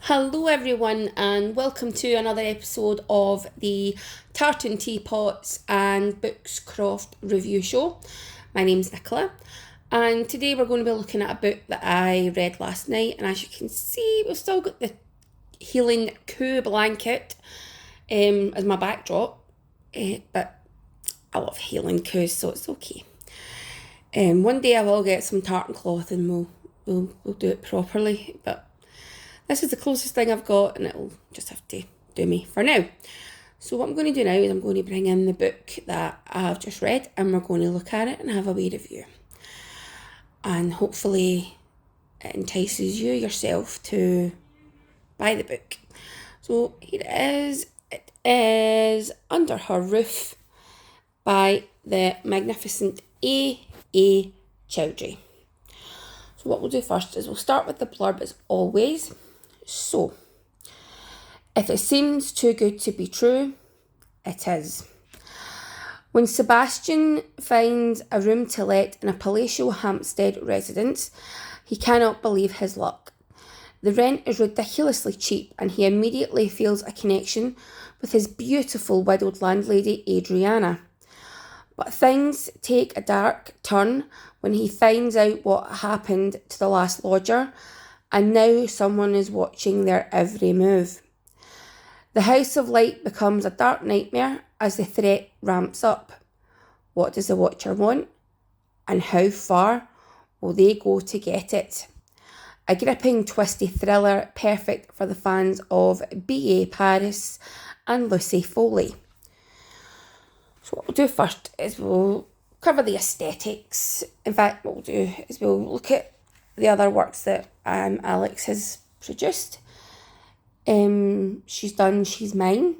Hello, everyone, and welcome to another episode of the Tartan Teapots and Books Croft review show. My name's Nicola, and today we're going to be looking at a book that I read last night. And as you can see, we've still got the Healing Coo blanket as my backdrop, but I love Healing Coos, so it's okay. One day I will get some tartan cloth and we'll do it properly, but this is the closest thing I've got, and it'll just have to do me for now. So what I'm going to do now is I'm going to bring in the book that I've just read, and we're going to look at it and have a wee review. And hopefully it entices you yourself to buy the book. So here it is. It is Under Her Roof by the magnificent A. Chaudhuri. So what we'll do first is we'll start with the blurb as always. So, if it seems too good to be true, it is. When Sebastian finds a room to let in a palatial Hampstead residence, he cannot believe his luck. The rent is ridiculously cheap, and he immediately feels a connection with his beautiful widowed landlady, Adriana. But things take a dark turn when he finds out what happened to the last lodger, and now someone is watching their every move. The House of Light becomes a dark nightmare as the threat ramps up. What does the Watcher want? And how far will they go to get it? A gripping, twisty thriller perfect for the fans of B.A. Paris and Lucy Foley. So what we'll do first is we'll cover the aesthetics. In fact, what we'll do is we'll look at the other works that Alex has produced. She's done She's Mine,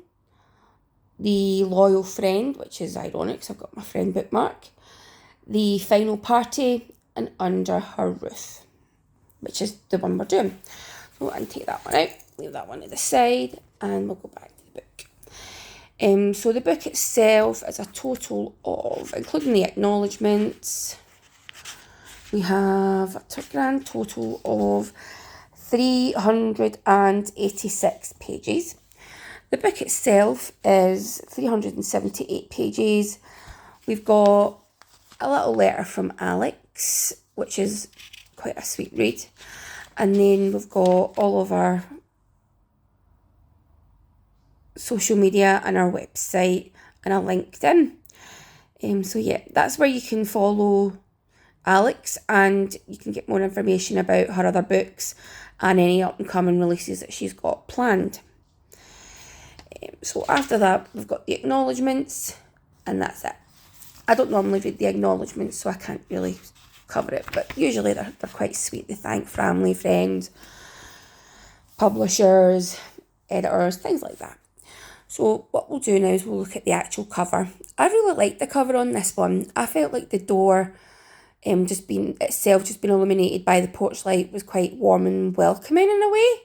The Loyal Friend, which is ironic because I've got my friend bookmark, The Final Party, and Under Her Roof, which is the one we're doing. So we'll take that one out, leave that one to the side, and we'll go back to the book. So the book itself is a total of, including the acknowledgements, we have a grand total of 386 pages. The book itself is 378 pages. We've got a little letter from Alex, which is quite a sweet read. And then we've got all of our social media and our website and our LinkedIn. So yeah, that's where you can follow Alex, and you can get more information about her other books and any up and coming releases that she's got planned. So after that, we've got the acknowledgements, and that's it. I don't normally read the acknowledgements, so I can't really cover it, but usually they're quite sweet. They thank family, friends, publishers, editors, things like that. So what we'll do now is we'll look at the actual cover. I really like the cover on this one. I felt like the door just being illuminated by the porch light was quite warm and welcoming in a way.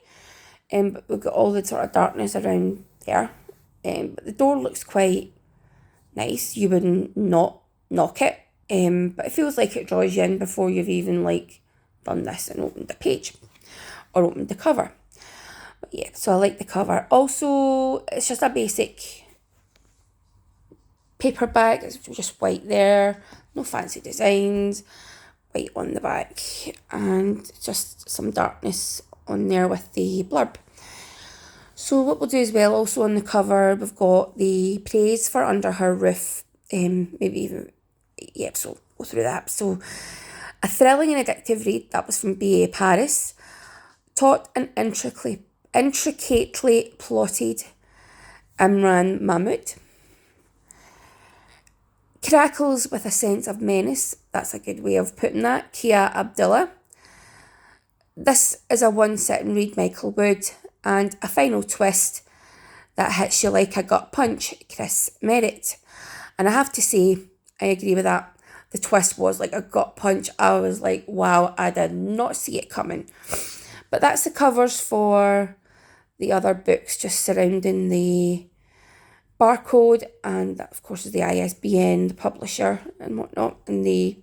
But we've got all the sort of darkness around there. But the door looks quite nice. You wouldn't not knock it. But it feels like it draws you in before you've even done this and opened the page or opened the cover. But yeah, so I like the cover. Also, it's just a basic paperback. It's just white there. No fancy designs, white on the back, and just some darkness on there with the blurb. So what we'll do as well, also on the cover, we've got the praise for Under Her Roof, so go through that. So, a thrilling and addictive read, that was from B.A. Paris, taut and intricately plotted Imran Mahmood. Crackles with a sense of menace, that's a good way of putting that, Kia Abdullah. This is a one-sitting read, Michael Wood, and a final twist that hits you like a gut punch, Chris Merritt. And I have to say, I agree with that. The twist was like a gut punch. I was like, wow, I did not see it coming. But that's the covers for the other books just surrounding the barcode, and that of course is the ISBN, the publisher and whatnot, and the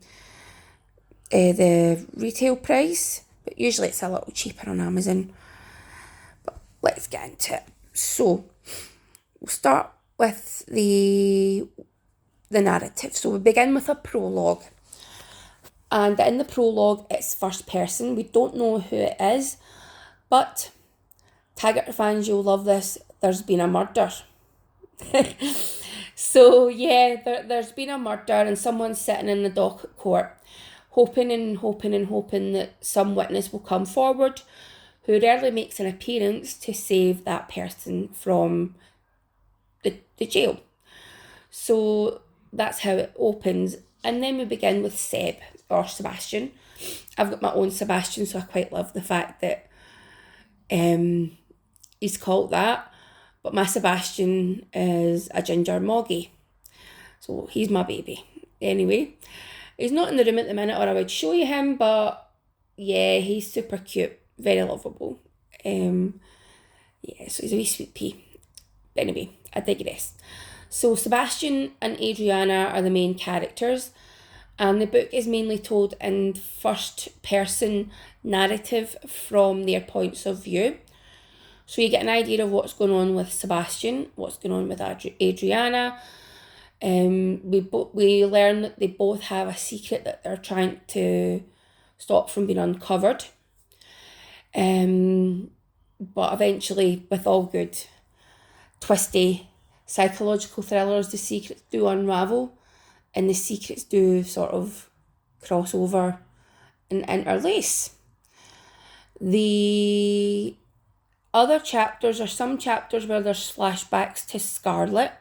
retail price, but usually it's a little cheaper on Amazon. But let's get into it. So we'll start with the narrative. So we begin with a prologue. And in the prologue, it's first person. We don't know who it is, but Taggart fans, you'll love this. There's been a murder. So yeah, there's been a murder and someone's sitting in the docket court hoping that some witness will come forward who rarely makes an appearance to save that person from the jail. So that's how it opens. And then we begin with Seb, or Sebastian. I've got my own Sebastian, so I quite love the fact that he's called that. But my Sebastian is a ginger moggy. So he's my baby. Anyway, he's not in the room at the minute or I would show you him, but yeah, he's super cute. Very lovable. Yeah, so he's a wee sweet pea. But anyway, I digress. So Sebastian and Adriana are the main characters, and the book is mainly told in first person narrative from their points of view. So you get an idea of what's going on with Sebastian, what's going on with Adriana. We learn that they both have a secret that they're trying to stop from being uncovered. But eventually, with all good twisty psychological thrillers, the secrets do unravel and the secrets do sort of cross over and interlace. The other chapters are some chapters where there's flashbacks to Scarlet.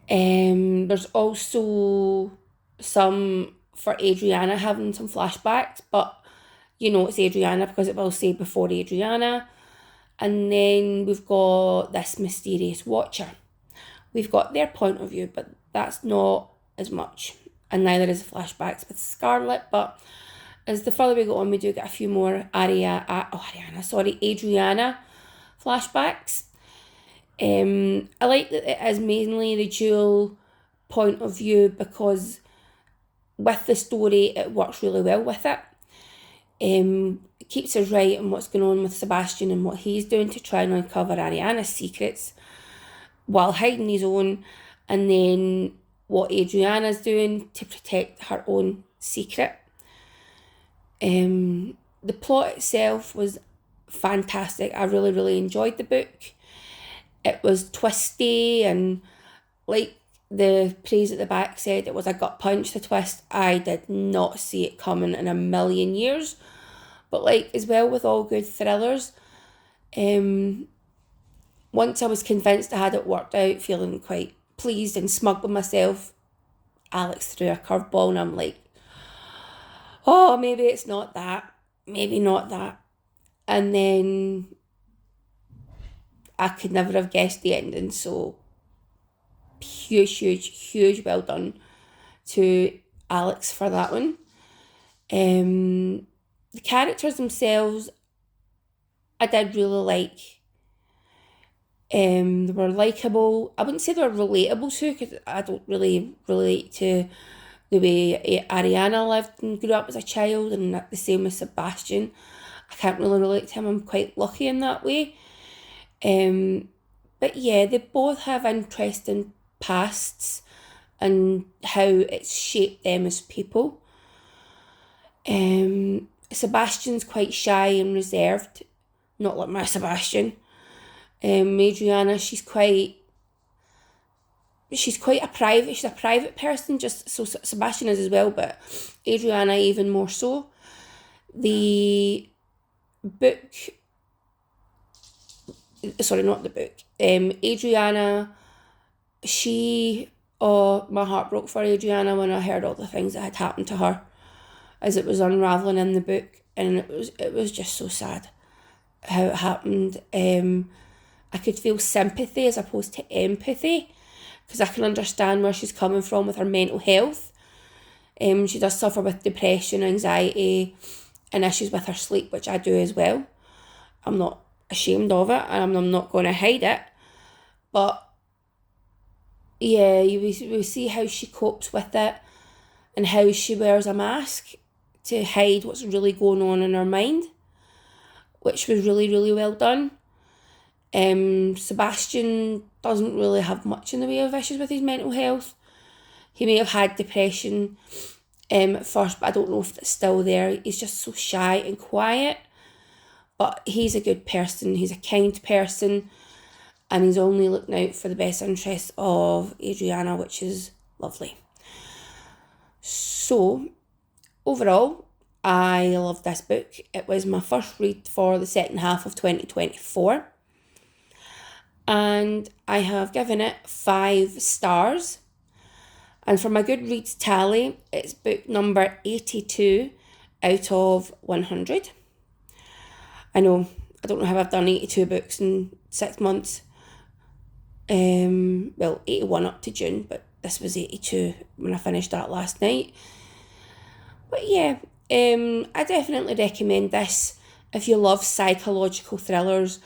There's also some for Adriana having some flashbacks, but you know it's Adriana because it will say before Adriana. And then we've got this mysterious watcher. We've got their point of view, but that's not as much. And neither is the flashbacks with Scarlet, but as the further we go on, we do get a few more Adriana flashbacks. I like that it is mainly the dual point of view because with the story, it works really well with it. It keeps us right on what's going on with Sebastian and what he's doing to try and uncover Ariana's secrets while hiding his own, and then what Adriana's doing to protect her own secret. The plot itself was fantastic. I really, really enjoyed the book. It was twisty and like the praise at the back said, it was a gut punch, the twist. I did not see it coming in a million years. But like as well with all good thrillers, once I was convinced I had it worked out, feeling quite pleased and smug with myself, Alex threw a curveball and I'm like, oh, maybe it's not that, maybe not that. And then I could never have guessed the ending, so huge well done to Alex for that one. The characters themselves, I did really like. They were likeable. I wouldn't say they were relatable to, because I don't really relate to the way Ariana lived and grew up as a child, and the same with Sebastian. I can't really relate to him. I'm quite lucky in that way. But yeah, they both have interesting pasts and how it's shaped them as people. Sebastian's quite shy and reserved, not like my Sebastian. Adriana, she's quite a private person, just so Sebastian is as well, but Adriana even more so. The book, sorry, not the book, Adriana, my heart broke for Adriana when I heard all the things that had happened to her as it was unravelling in the book, and it was just so sad how it happened. I could feel sympathy as opposed to empathy, because I can understand where she's coming from with her mental health. She does suffer with depression, anxiety, and issues with her sleep, which I do as well. I'm not ashamed of it, and I'm not going to hide it. But yeah, we see how she copes with it and how she wears a mask to hide what's really going on in her mind, which was really, really well done. Sebastian doesn't really have much in the way of issues with his mental health. He may have had depression at first, but I don't know if it's still there. He's just so shy and quiet. But he's a good person, he's a kind person, and he's only looking out for the best interests of Adriana, which is lovely. So, overall, I love this book. It was my first read for the second half of 2024. And I have given it 5 stars. And for my Goodreads tally, it's book number 82 out of 100. I know, I don't know how I've done 82 books in 6 months. 81 up to June, but this was 82 when I finished that last night. But yeah, I definitely recommend this if you love psychological thrillers,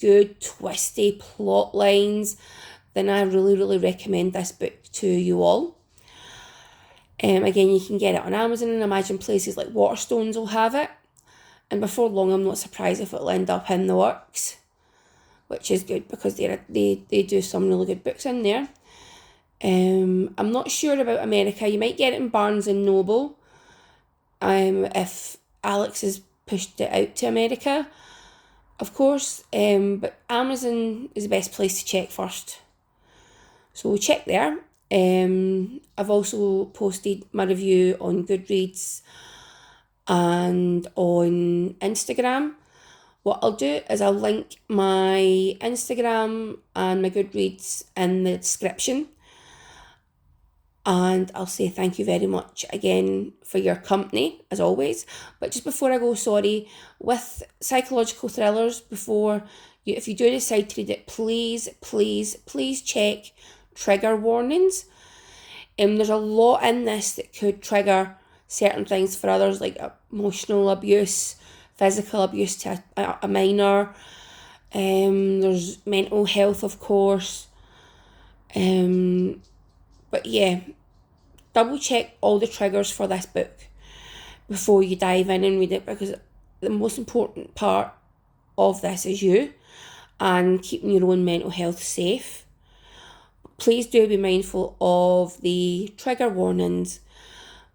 good twisty plot lines, then I really, really recommend this book to you all. Again, you can get it on Amazon, and I imagine places like Waterstones will have it. And before long, I'm not surprised if it'll end up in the works, which is good because they do some really good books in there. I'm not sure about America. You might get it in Barnes and Noble. If Alex has pushed it out to America, of course. But Amazon is the best place to check first. So check there. I've also posted my review on Goodreads and on Instagram. What I'll do is I'll link my Instagram and my Goodreads in the description. And I'll say thank you very much again for your company, as always. But just before I go, sorry, with psychological thrillers, if you do decide to read it, please check trigger warnings. There's a lot in this that could trigger certain things for others, like emotional abuse, physical abuse to a minor. There's mental health, of course. But yeah, double check all the triggers for this book before you dive in and read it, because the most important part of this is you and keeping your own mental health safe. Please do be mindful of the trigger warnings.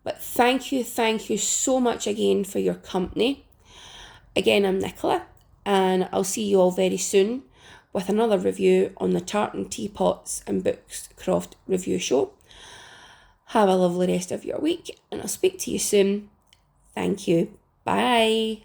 But thank you so much again for your company. Again, I'm Nicola, and I'll see you all very soon with another review on the Tartan Teapots and Books Croft Review Show. Have a lovely rest of your week, and I'll speak to you soon. Thank you. Bye.